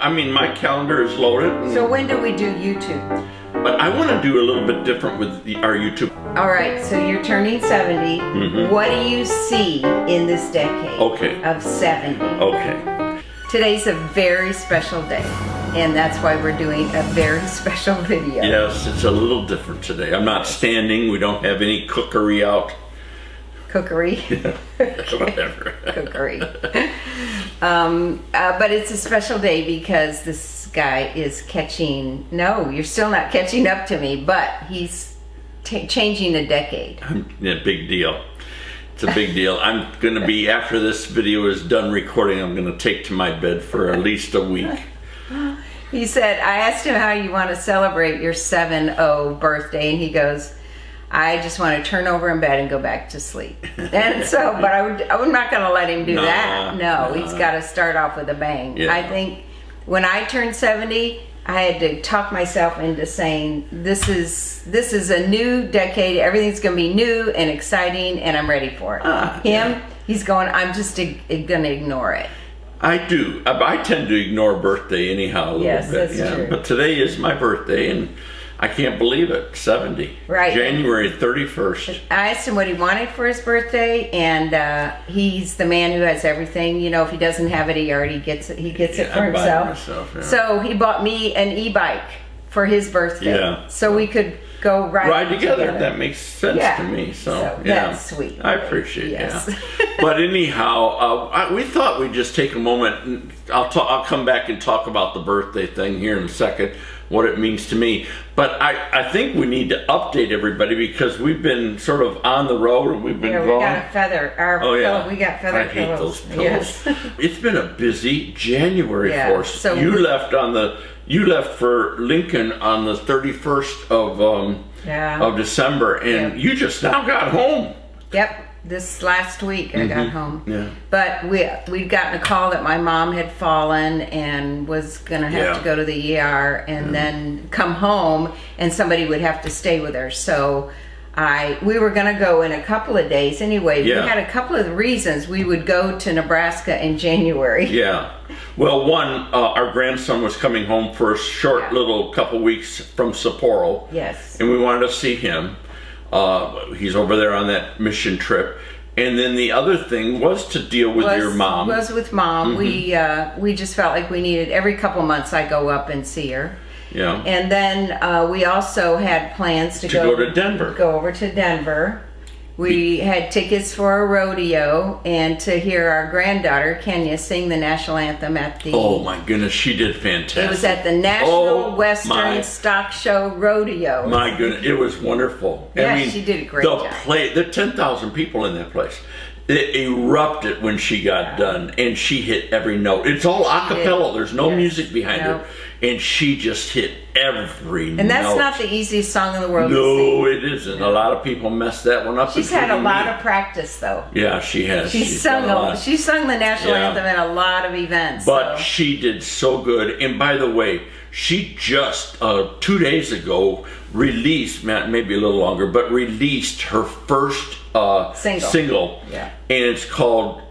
I mean, my calendar is loaded. So when do we do YouTube? But I want to do a little bit different with our YouTube. All right, so you're turning 70. What do you see in this decade of 70? Okay. Today's a very special day, and that's why we're doing a very special video. Yes, it's a little different today. I'm not standing. We don't have any cookery out. Cookery? Whatever. Cookery. But it's a special day because this guy is catching, no, you're still not catching up to me, but he's changing a decade. Yeah, big deal. It's a big deal. I'm going to be, after this video is done recording, I'm going to take to my bed for at least a week. He said, I asked him how you want to celebrate your 7-0 birthday, and he goes, I just want to turn over in bed and go back to sleep. And so, but I'm not going to let him do that. No, he's got to start off with a bang. Yeah. I think when I turned 70, I had to talk myself into saying, this is a new decade. Everything's going to be new and exciting, and I'm ready for it. He's going, I'm just going to ignore it. I do. I tend to ignore birthday anyhow a little bit. Yes, that's true. But today is my birthday, and I can't believe it. 70. Right. January 31st. I asked him what he wanted for his birthday, and he's the man who has everything. You know, if he doesn't have it, he already gets it. He gets it for himself. So he bought me an e-bike for his birthday. Yeah. So we could go ride together. That makes sense to me. So that's sweet. I appreciate it. Yes. Yeah. But anyhow, we thought we'd just take a moment. And I'll come back and talk about the birthday thing here in a second, what it means to me. But I think we need to update everybody because we've been sort of on the road and we've been we got a feather. We got feather I hate those pillows. Yes. It's been a busy January for us. So you left for Lincoln on the 31st of December, and you just now got home. Yep. This last week I got home. Yeah. But we'd gotten a call that my mom had fallen and was going to have to go to the ER and then come home, and somebody would have to stay with her. So we were going to go in a couple of days anyway. We had a couple of reasons we would go to Nebraska in January. Yeah. Well, one, our grandson was coming home for a short little couple weeks from Sapporo. Yes. And we wanted to see him. He's over there on that mission trip. And then the other thing was to deal with your mom. Was with mom. We just felt like we needed, every couple months I go up and see her. Yeah. And then we also had plans to go to Denver. Go over to Denver. We had tickets for a rodeo and to hear our granddaughter, Kenya, sing the national anthem at the... Oh my goodness, she did fantastic. It was at the National Western Stock Show Rodeo. My goodness, it was wonderful. Yeah, I mean, she did a great job. There are 10,000 people in that place. It erupted when she got done, and she hit every note. It's all a cappella. There's no music behind her. And she just hit every note. And that's not the easiest song in the world to sing. No, it isn't. A lot of people mess that one up. She's had a lot of practice, though. Yeah, she has. She's sung the national anthem in a lot of events. But she did so good. And by the way, she just 2 days ago released, maybe a little longer, but released her first single. Yeah. And it's called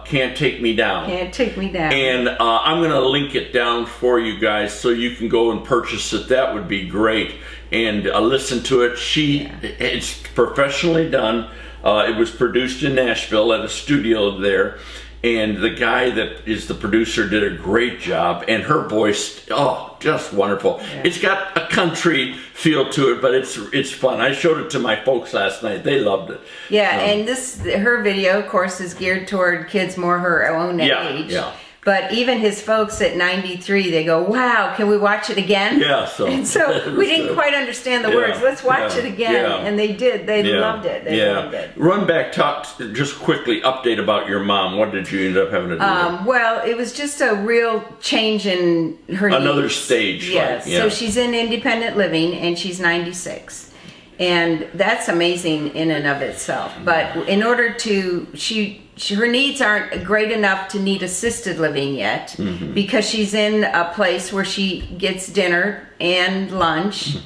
Can't Take Me Down. Can't Take Me Down. And I'm going to link it down for you guys so you can go and purchase it. That would be great. And listen to it. It's professionally done. It was produced in Nashville at a studio there. And the guy that is the producer did a great job. And her voice, just wonderful. Yeah. It's got a country feel to it, but it's fun. I showed it to my folks last night. They loved it. Yeah, and her video, of course, is geared toward kids more her own age. Yeah. But even his folks at 93, they go, wow, can we watch it again? Yeah, and so we didn't quite understand the words. Let's watch it again. Yeah. And they did. They loved it. They loved it. Run back, talk just quickly, update about your mom. What did you end up having to do? Well, it was just a real change in her Another stage. Yes. Right? Yeah. So she's in independent living, and she's 96. And that's amazing in and of itself. But in order to, her needs aren't great enough to need assisted living yet, because she's in a place where she gets dinner and lunch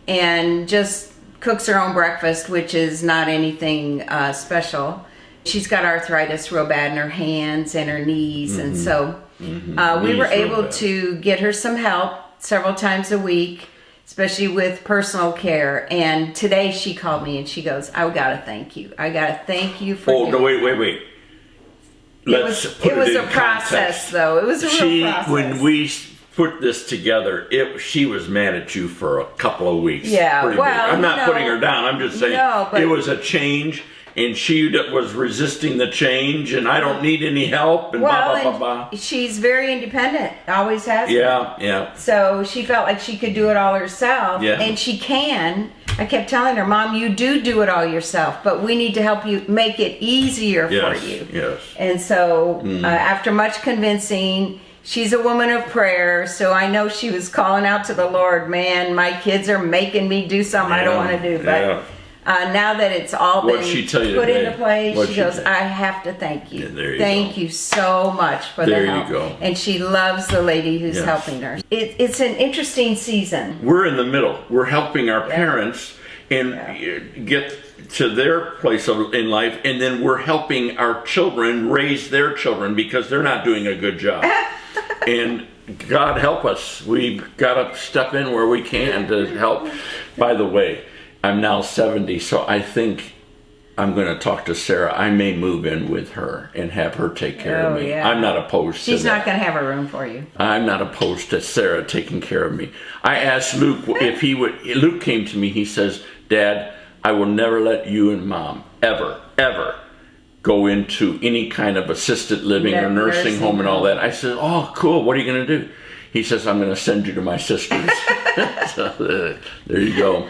and just cooks her own breakfast, which is not anything special. She's got arthritis real bad in her hands and her knees, and so We were able to get her some help several times a week, especially with personal care. And today she called me and she goes, I gotta thank you. I gotta thank you for Oh, no, wait. Let's put it in a process, though. It was a real process. When we put this together, she was mad at you for a couple of weeks. Yeah, Pretty well, big. I'm not putting her down. I'm just saying it was a change, and she was resisting the change, and I don't need any help, and blah, blah, blah, blah. She's very independent, always has been. Yeah. So she felt like she could do it all herself, Yeah. and she can. I kept telling her, Mom, you do it all yourself, but we need to help you make it easier for you. Yes. And so after much convincing, she's a woman of prayer, so I know she was calling out to the Lord, man, my kids are making me do something I don't want to do. But now that it's all been put into place, she goes, I have to thank you. Thank you so much for the help. There you go. And she loves the lady who's helping her. It's an interesting season. We're in the middle. We're helping our parents and get to their place in life, and then we're helping our children raise their children because they're not doing a good job. And God help us. We've got to step in where we can to help. By the way, I'm now 70, so I think I'm going to talk to Sarah. I may move in with her and have her take care of me. Yeah. I'm not opposed to that. She's not going to have a room for you. I'm not opposed to Sarah taking care of me. I asked Luke if he would. Luke came to me. He says, Dad, I will never let you and Mom ever go into any kind of assisted living or nursing home and all that. I said, oh, cool. What are you going to do? He says, I'm going to send you to my sisters. So, there you go.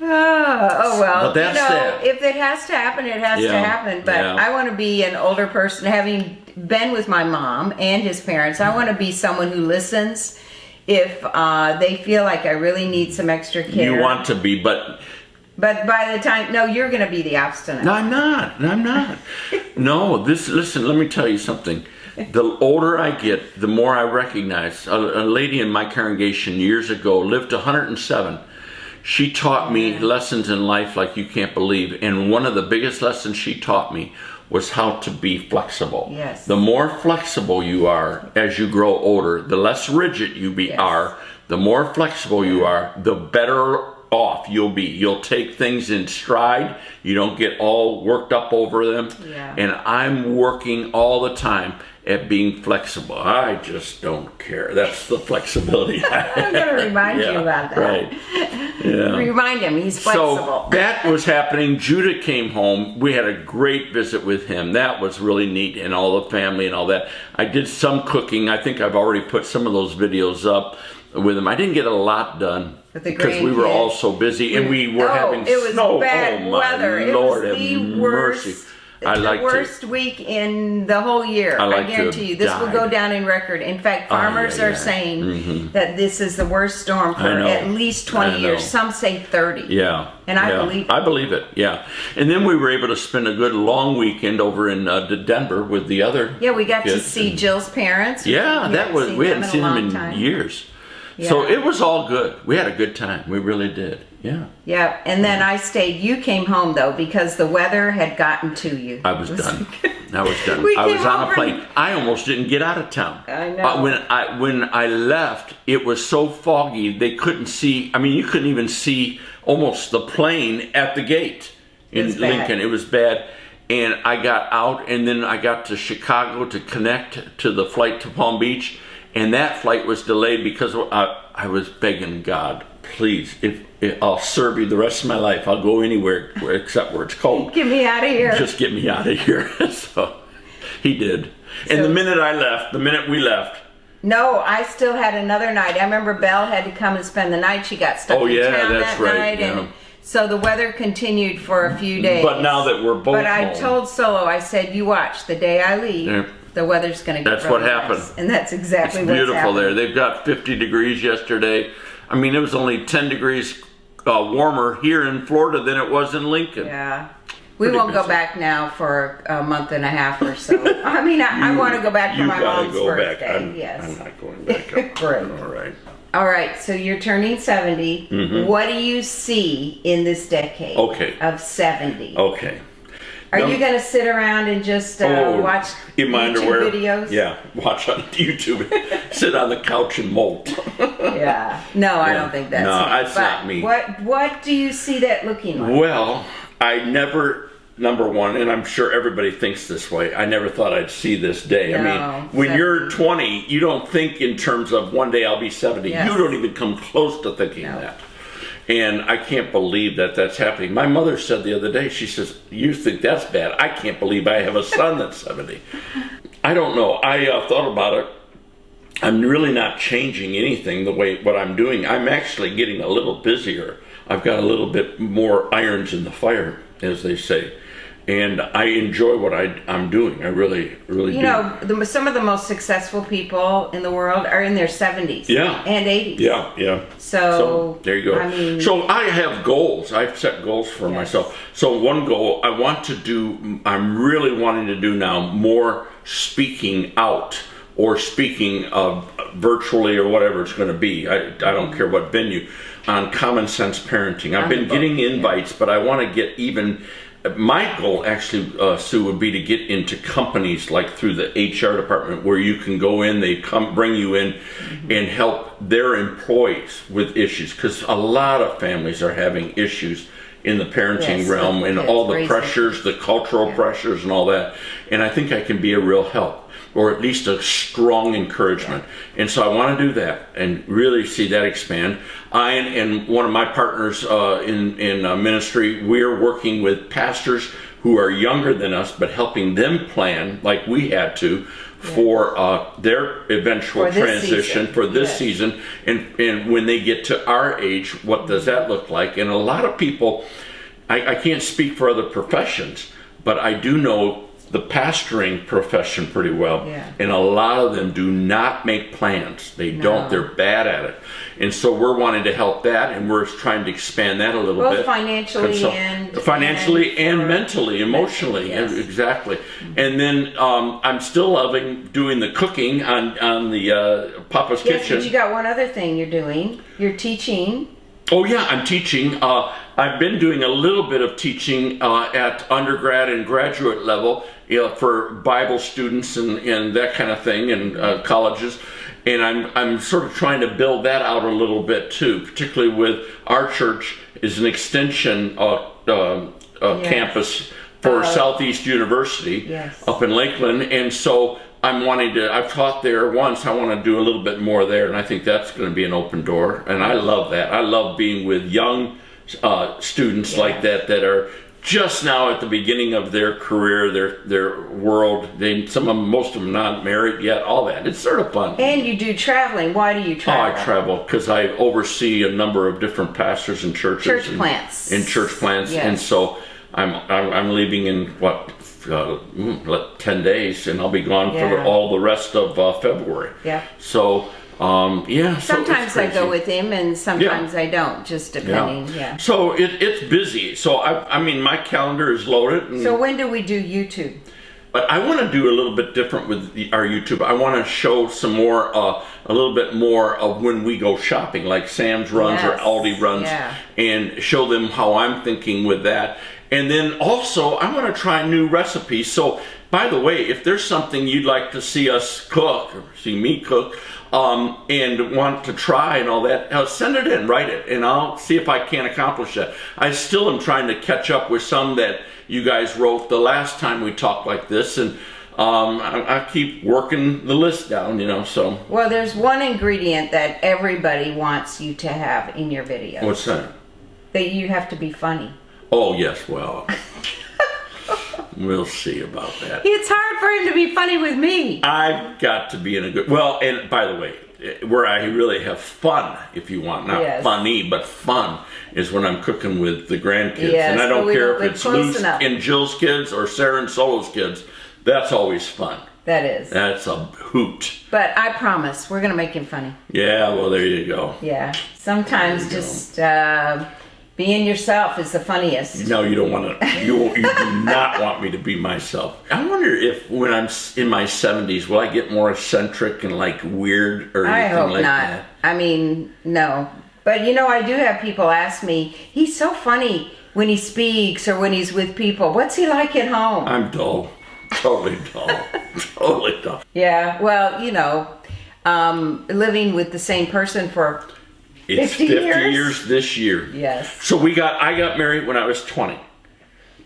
Oh well, but that's that. If it has to happen, it has to happen. But I want to be an older person, having been with my mom and his parents. I want to be someone who listens if they feel like I really need some extra care. You want to be, but by the time, no, you're going to be the obstinate. No, I'm not. No, listen, let me tell you something. The older I get, the more I recognize. A lady in my congregation years ago lived 107. She taught me lessons in life like you can't believe. And one of the biggest lessons she taught me was how to be flexible. Yes. The more flexible you are as you grow older, the less rigid you are, the more flexible you are, the better off you'll be. You'll take things in stride. You don't get all worked up over them. Yeah. And I'm working all the time at being flexible. I just don't care. That's the flexibility. I'm going to remind you about that. Right. Yeah. Remind him he's flexible. So that was happening. Judah came home. We had a great visit with him. That was really neat, and all the family and all that. I did some cooking. I think I've already put some of those videos up with him. I didn't get a lot done because we were all so busy, and we were having snow. It was bad weather. Lord, it was the mercy. worst week in the whole year. I guarantee you, this will go down in record. In fact, farmers are saying that this is the worst storm for at least 20 years. Some say 30. Yeah. And I believe it. I believe it, yeah. And then we were able to spend a good long weekend over in Denver with the other we got kids. to see Jill's parents. We hadn't seen them in years. Yeah. So it was all good. We had a good time. We really did. Yeah. Yeah. And then I stayed. You came home though because the weather had gotten to you. I was done. I was done. I was on a plane. I almost didn't get out of town. I know. When I left, it was so foggy they couldn't see. I mean, you couldn't even see almost the plane at the gate in Lincoln. It was bad. And I got out, and then I got to Chicago to connect to the flight to Palm Beach. And that flight was delayed because I was begging God, please, if I'll serve you the rest of my life. I'll go anywhere except where it's cold. Get me out of here. Just get me out of here. So he did. And the minute we left. No, I still had another night. I remember Belle had to come and spend the night. She got stuck in town that night. Yeah. And so the weather continued for a few days. But now that we're both I told Solo, I said, you watch, the day I leave, the weather's going to get That's what happened. Nice. And that's exactly what's beautiful happened. There. They've got 50 degrees yesterday. I mean, it was only 10 degrees warmer here in Florida than it was in Lincoln. Yeah. We won't go back now for a month and a half or so. I mean, I want to go back for my mom's birthday. Yes. I'm not going back. Great. All right, so you're turning 70. Mm-hmm. What do you see in this decade of 70? Okay. Are you going to sit around and just watch in my YouTube underwear videos? Yeah, watch on YouTube. Sit on the couch and molt. Yeah. No, I don't think that's no, me. that's not me. What do you see that looking like? Well, I never, number one, and I'm sure everybody thinks this way, I never thought I'd see this day. No, I mean, when 70. you're 20, you don't think in terms of one day I'll be 70. Yes. You don't even come close to thinking that. And I can't believe that that's happening. My mother said the other day, she says, you think that's bad? I can't believe I have a son that's 70. I don't know. I thought about it. I'm really not changing anything what I'm doing. I'm actually getting a little busier. I've got a little bit more irons in the fire, as they say. And I enjoy what I'm doing. I really do. You know, some of the most successful people in the world are in their 70s and 80s. Yeah. So there you go. I mean, so I have goals. I've set goals for myself. So one goal I'm really wanting to do now more speaking out or speaking virtually or whatever it's going to be. I don't care what venue, on common sense parenting. I've been getting invites, but I want to get even. My goal, actually, Sue, would be to get into companies like through the HR department where you can go in, they bring you in and help their employees with issues. Because a lot of families are having issues in the parenting realm and all the pressures, the cultural pressures and all that. And I think I can be a real help, or at least a strong encouragement. And so I want to do that and really see that expand. I and one of my partners in ministry, we're working with pastors who are younger than us, but helping them plan like we had to for their eventual transition for this season. And when they get to our age, what does that look like? And a lot of people, I can't speak for other professions, but I do know the pastoring profession pretty well. And a lot of them do not make plans. They don't. They're bad at it. And so we're wanting to help that, and we're trying to expand that a little bit. Financially and mentally, emotionally. Exactly. And then I'm still loving doing the cooking on the Papa's Kitchen. But you got one other thing you're doing. You're teaching. Oh yeah, I'm teaching. I've been doing a little bit of teaching at undergrad and graduate level, for Bible students and that kind of thing, and colleges. And I'm sort of trying to build that out a little bit too, particularly with our church is an extension campus for Southeast University up in Lakeland, and so I've taught there once. I want to do a little bit more there, and I think that's going to be an open door. And I love that. I love being with young students like that are just now at the beginning of their career, their world. Most of them not married yet. All that. It's sort of fun. And you do traveling. Why do you travel? I travel because I oversee a number of different pastors and churches. Church plants. And so I'm leaving in 10 days, and I'll be gone for all the rest of February. So sometimes I go with him, and sometimes I don't, just depending. So it's busy. So I mean, my calendar is loaded. So when do we do YouTube? But I want to do a little bit different with our YouTube. I want to show some more, a little bit more of when we go shopping, like Sam's runs or Aldi runs, and show them how I'm thinking with that. And then also, I want to try new recipes. So, by the way, if there's something you'd like to see us cook, or see me cook, and want to try and all that, send it in, write it, and I'll see if I can accomplish that. I still am trying to catch up with some that you guys wrote the last time we talked like this, and I keep working the list down, so. Well, there's one ingredient that everybody wants you to have in your videos. What's that? That you have to be funny. Oh, yes, well, we'll see about that. It's hard for him to be funny with me. I've got to be in a good... Well, and by the way, where I really have fun, if you want, not funny, but fun, is when I'm cooking with the grandkids. And I don't care if it's Luke and Jill's kids or Sarah and Solo's kids. That's always fun. That is. That's a hoot. But I promise, we're going to make him funny. Yeah, well, there you go. Yeah. Sometimes just... being yourself is the funniest. No, you don't want to. You do not want me to be myself. I wonder if when I'm in my 70s, will I get more eccentric and like weird or anything like that? I hope not. I mean, no. But I do have people ask me, he's so funny. when he speaks or when he's with people. What's he like at home? I'm dull. Totally dull. Totally dull. Yeah, well, you know, living with the same person for It's 50 years this year. Yes. So I got married when I was 20.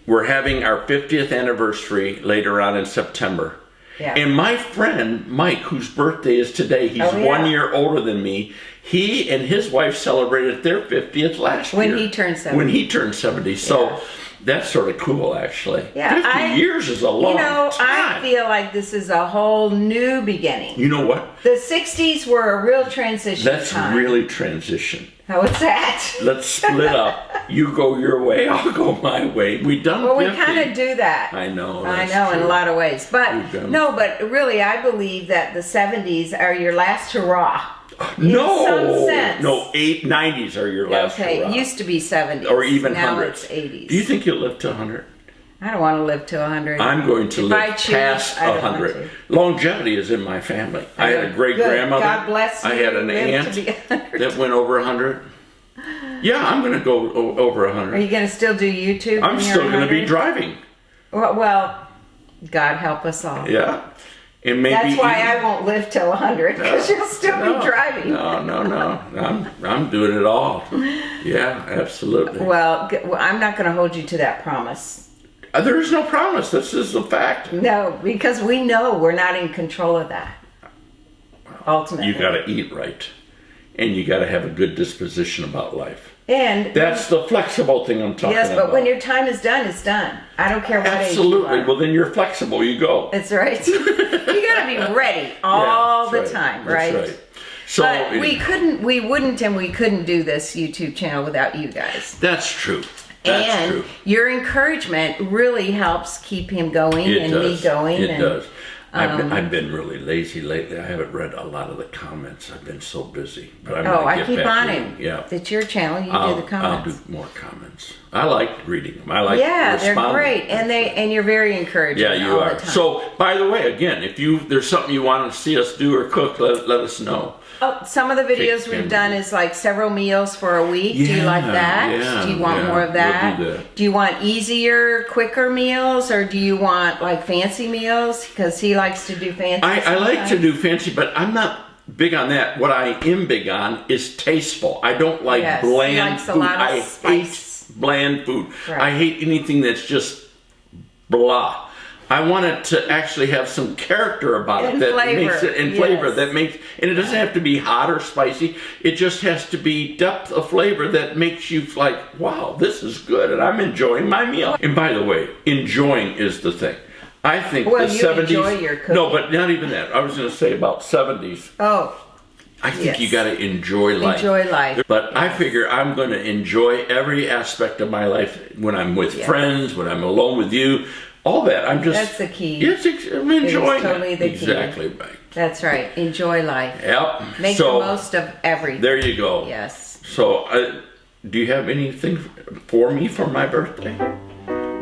We're having our 50th anniversary later on in September. Yeah. And my friend Mike, whose birthday is today, he's 1 year older than me. He and his wife celebrated their 50th last year. When he turned 70. When he turned 70. So Yeah. that's sort of cool, actually. Yeah, 50 years is a long time. I feel like this is a whole new beginning. You know what? The 60s were a real transition Let's time. really transition. How was that? Let's split up. You go your way, I'll go my way. We done Well, 50. we kind of do that. I know. I that's know in true. a lot of ways. But We've done- no, but really, I believe that the 70s are your last hurrah. No, In some sense. no, 90s are your last Okay, hurrah. it used to be 70s. Or even now 100s. it's 80s. Do you think you'll live to 100? I don't want to live to 100. I'm going to If I live choose, past I don't want 100. to. Longevity is in my family. I had a great Good. grandmother. God bless you. I had an Live aunt to be 100. that went over 100. Yeah, I'm going to go over Are 100. you going to still do YouTube? I'm when you're still going to be 100? driving. Well, God help us all. Yeah. And maybe That's why even- I won't live till 100, because you'll still be driving. No. I'm doing it all. Yeah, absolutely. Well, I'm not going to hold you to that promise. There is no promise. This is a fact. No, because we know we're not in control of that. Ultimately. You got to eat right. And you got to have a good disposition about life. And That's the flexible thing I'm talking about. yes, but when your time is done, it's done. I don't care what Absolutely. age you are. Well, then you're flexible. You go. That's right. You got to be ready all that's the right. time, right? That's right. So But we couldn't do this YouTube channel without you guys. That's true. That's And true. your encouragement really helps keep him going It and does. me going. It and, does. I've been really lazy lately. I haven't read a lot of the comments. I've been so busy. But I'm Oh, gonna I get keep back on to him. it. Yeah. It's your channel. You I'll do the comments. do more comments. I like reading them. I like Yeah, they're responding. great, and you're very encouraging. Yeah, you all are. The time. So, by the way, again, if there's something you want to see us do or cook, let us know. Some of the videos we've done is like several meals for a week. Do you like that? Yeah, Do you want yeah, more of that? we'll do that. Do you want easier, quicker meals, or do you want like fancy meals? Because he likes to do fancy. I like to sometimes. do fancy, but I'm not big on that. What I am big on is tasteful. I don't like Yes, he bland likes a food. lot of I spice. hate bland food. Right. I hate anything that's just blah. I want it to actually have some character about And it that flavor, makes it and flavor yes. that makes, and it doesn't have to be hot or spicy. It just has to be depth of flavor that makes you like, wow, this is good, and I'm enjoying my meal. And by the way, enjoying is the thing. I think Well, the you 70s. enjoy your cooking. No, but not even that. I was going to say about 70s. Oh, I think Yes. you got to enjoy life. Enjoy life. But I figure I'm going to enjoy every aspect of my life when I'm with Yes. friends, when I'm alone with you, all that. I'm just. That's the key. Yes, I'm enjoying totally it. the key. Exactly right. that's right. Enjoy life. Yep. Make so the most of everything. there you go. Yes. So, do you have anything for me for my birthday?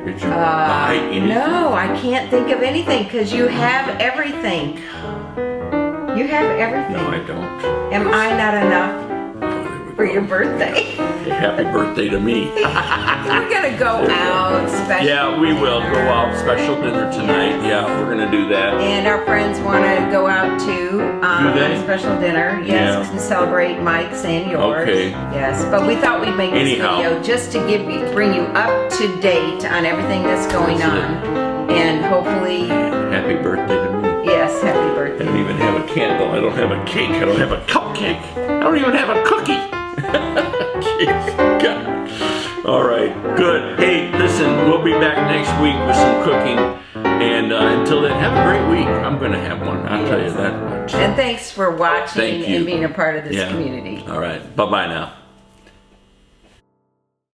Did you buy anything? No, I can't think of anything because you have everything. You have everything. No, I don't. Am I not enough Oh, there we for go. your birthday? Happy birthday to me. We're gonna go out special. Yeah, we will dinner. go out special dinner tonight. Yeah, we're gonna do that. And our friends want to go out too. Do they? Special dinner, yes, Yeah. to celebrate Mike's and yours. Okay. Yes, but we thought we'd make this Anyhow. video just to bring you up to date on everything that's going That's on, and hopefully, Happy birthday to me. yes, happy I birthday. don't even have a candle. I don't have a cake. I don't have a cupcake. I don't even have a cookie. Jeez, God. All right, good. Hey, listen, we'll be back next week with some cooking. And until then, have a great week. I'm going to have one. I'll tell you that much. And thanks for watching Thank you. and being a part of this Yeah. community. All right. Bye-bye now.